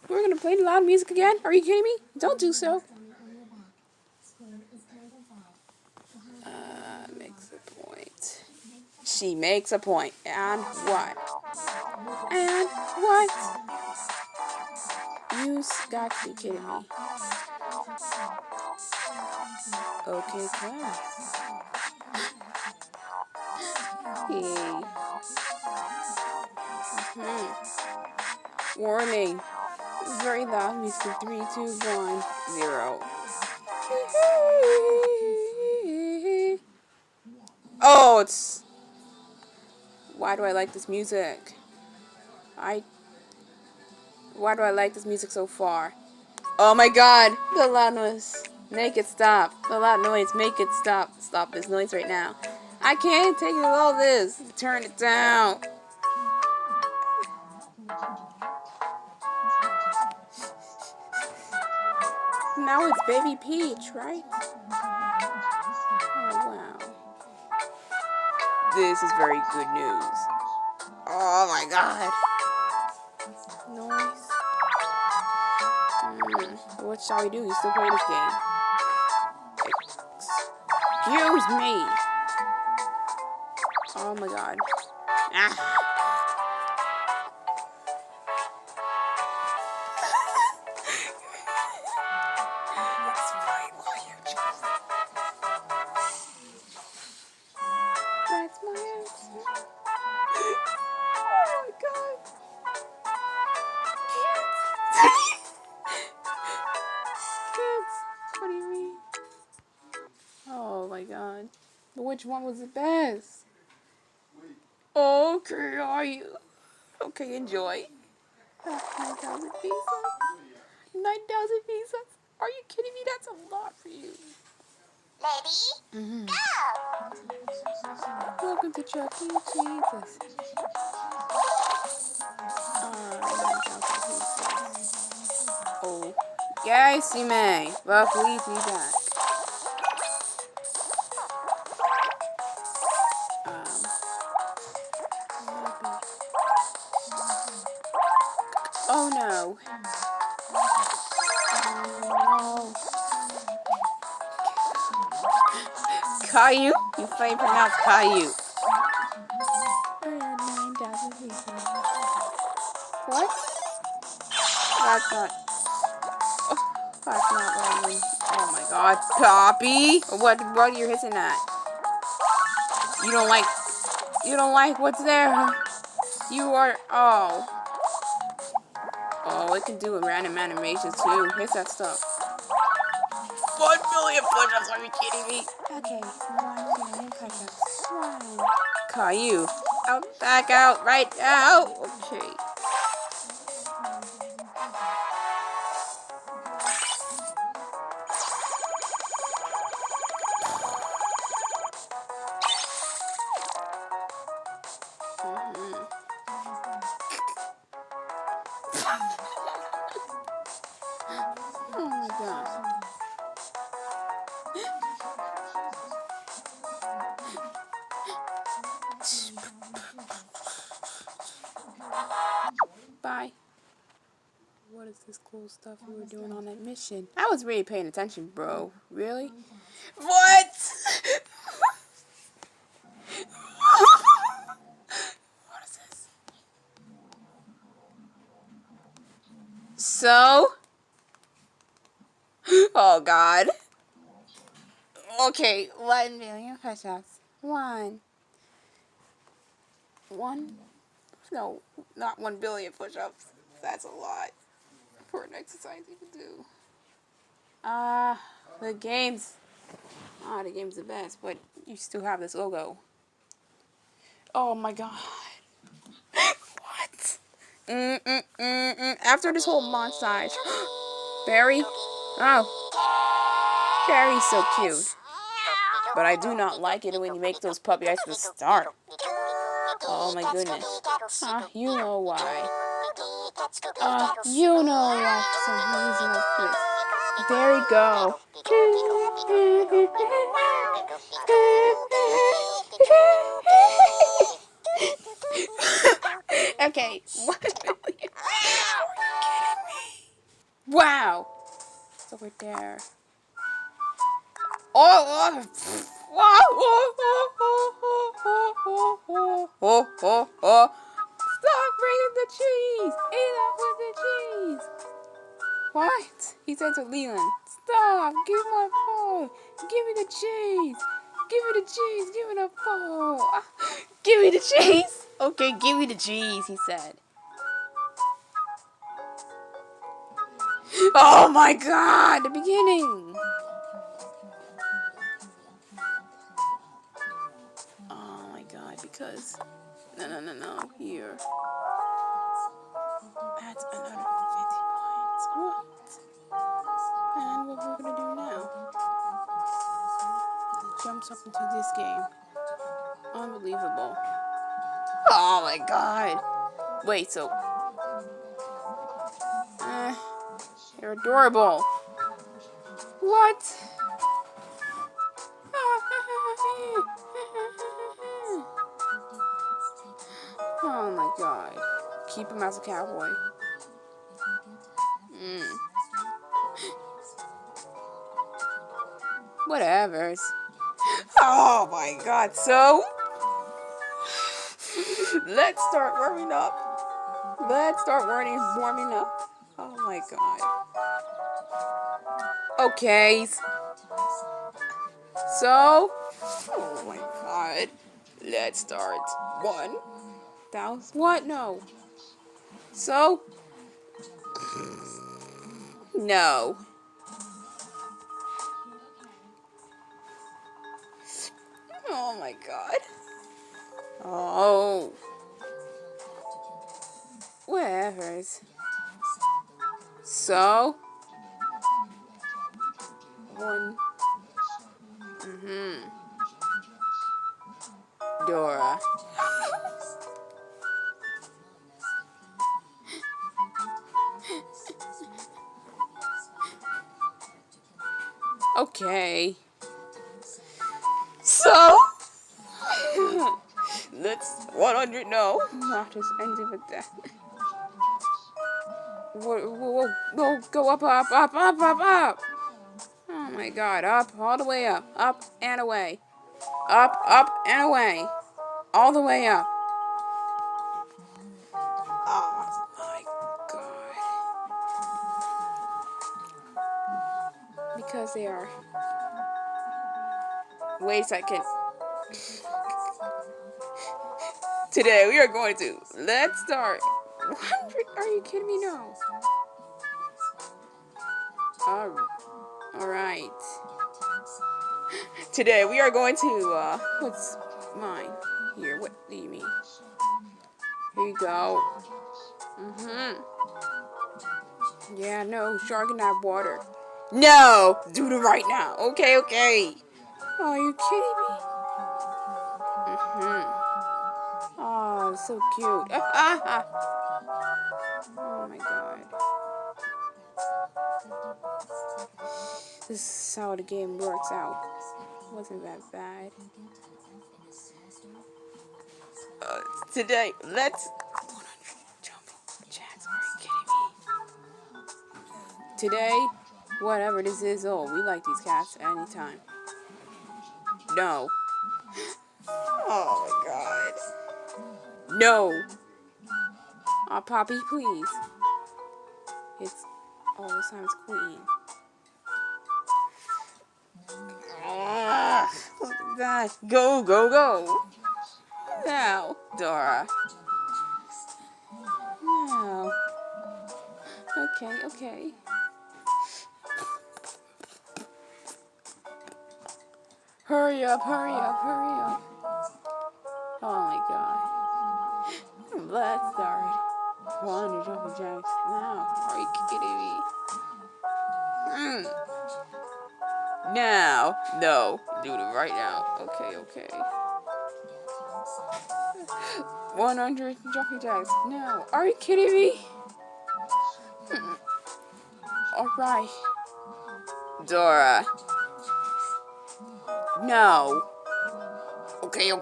We're gonna play the loud music again? Are you kidding me? Don't do so. Makes a point. She makes a point. And what? And what? You've got to be kidding me. Okay, class. Hey. Warning. Very loud music. 3, 2, 1, 0. Oh, it's... Why do I like this music? Why do I like this music so far? Oh my god! The loud noise. Make it stop. The loud noise. Make it stop. Stop this noise right now. I can't take all this. Turn it down. Now it's Baby Peach, right? Oh, wow. This is very good news. Oh my god. Noise. What shall we do? You still play this game. Excuse me. Oh my god. Ah. That's my answer. Oh my god. Kids. What do you mean? Oh my god. But which one was the best? Okay, are you? Okay, enjoy. 9,000 pieces? 9,000 pieces? Are you kidding me? That's a lot for you. Ready? Go! Welcome to Chuck E. Cheese's. 9,000 pieces. Oh. Yes, you may. Well, please be back. Oh no. Oh. Caillou? You finally pronounced Caillou. 9,000 pieces. What? That's not. Oh, that's not right. Oh my god. Copy? What are you hissing at? You don't like what's there? You are. Oh. Oh, it can do a random animation too. Here's that stuff. 1 million push-ups, are you kidding me? Okay, 1 million push-ups. 1. Caillou. Out, back out, right now. Okay. Oh my god. Bye. What is this cool stuff you were doing on that mission? I was really paying attention, bro. Really? What? What is this? So? Oh god. Okay, 1 million push-ups. 1. No, not 1 billion push-ups. That's a lot for an exercise you can do. The game's the best, but you still have this logo. Oh my god. What? After this whole montage. Barry? Oh. Barry's so cute. But I do not like it when you make those puppy eyes at the start. Oh my goodness. You know why. You know why for some reason like this. There you go. Okay. 1 million. Wow. It's over there. Oh, oh. Stop bringing the cheese. Enough with the cheese. What? He said to Leland. Stop. Give my phone. Give me the cheese. Give me the cheese. Give me the phone. Give me the cheese. Okay, give me the cheese, he said. Oh my god, the beginning. Oh my god, because... No, here. That's another 50 points. What? And what we're gonna do now? It jumps up into this game. Unbelievable. Oh my god. Wait, so... You're adorable. What? Oh my god. Keep him as a cowboy. Whatevers. Oh my god, so... Let's start warming up. Warming up. Oh my god. Okay. So... Oh my god. Let's start. 1,000... What? No. So... No. Oh my god. Oh. Whatevers. So. Dora. Okay. So. Let's 100. No, not just ending with that. Whoa, go up. Oh my god, up, all the way up and away. Up and away. All the way up. Oh my god. Because they are... Wait a second. Today we are going to... Let's start. 100? Are you kidding me? No. Alright. Today we are going to... What's mine? Here, what do you mean? Here you go. Yeah, no, shark in that water. No! Do it right now. Okay. Oh, are you kidding me? Oh, so cute. Oh my god. This is how the game works out. Wasn't that bad. Today, let's... 100 jumping jacks. Are you kidding me? Today, whatever this is, we like these cats anytime. No. Oh my god. No. Oh, Poppy, please. It's all this time it's Queen. Look at that. Go. Now, Dora. No. Okay. Hurry up. Oh my god. Let's start. 100 jumping jacks now. Are you kidding me? Now. No. Do it right now. Okay. 100 jumping jacks. No. Are you kidding me? Alright. Dora. No. Okay.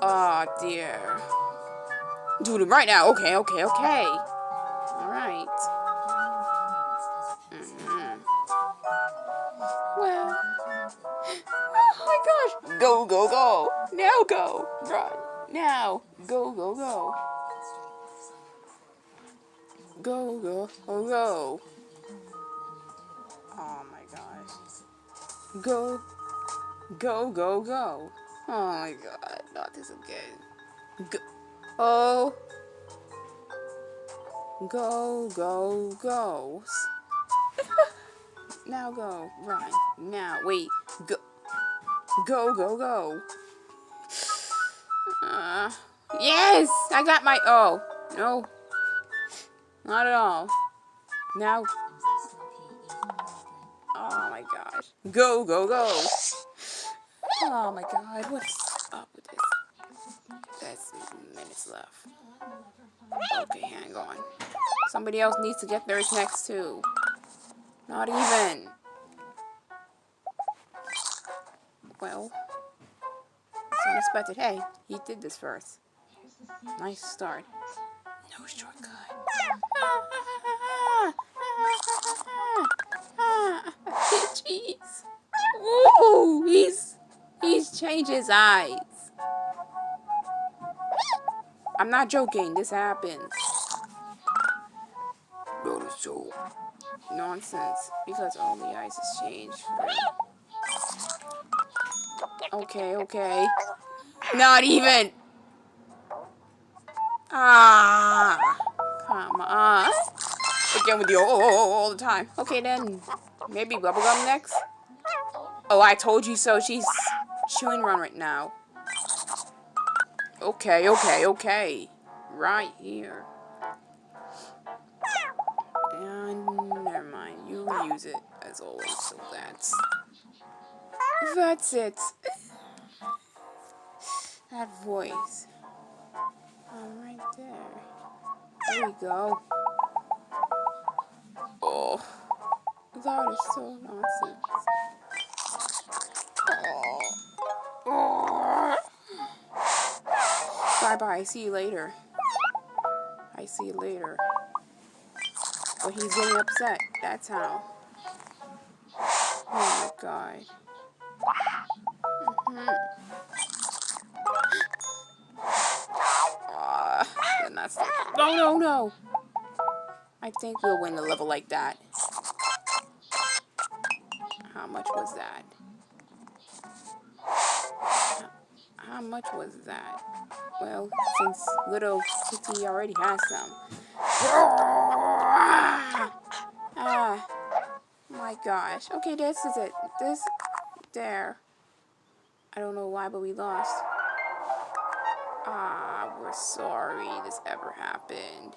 Oh, dear. Do them right now. Okay. Alright. Well. Oh my gosh. Go. Now go. Run. Now. Go. Go. Oh my gosh. Go. Oh my god. Not this again. Go. Oh. Go. Now go. Run. Now. Wait. Go. Yes! I got my... Oh. No. Not at all. Now. Oh my gosh. Go. Oh my god. What's up with this? There's minutes left. Okay, hang on. Somebody else needs to get theirs next too. Not even. Well. It's unexpected. Hey, he did this first. Nice start. No shortcut. Jeez. Ooh, he's changed his eyes. I'm not joking. This happens. That is so nonsense. Because all the eyes has changed. Okay. Not even. Come on. Again with the all the time. Okay then. Maybe bubblegum next. Oh, I told you so. She's chewing around right now. Okay. Right here. And never mind. You use it as always. So that's it. That voice. Right there. There we go. Oh, that is so nonsense. Oh. Bye. See you later. I see you later. Well, he's getting upset. That's how. Oh my god. Then that's the... No. I think we'll win the level like that. How much was that? How much was that? Well, since little Kitty already has some. My gosh. Okay, this is it. There. I don't know why, but we lost. We're sorry this ever happened.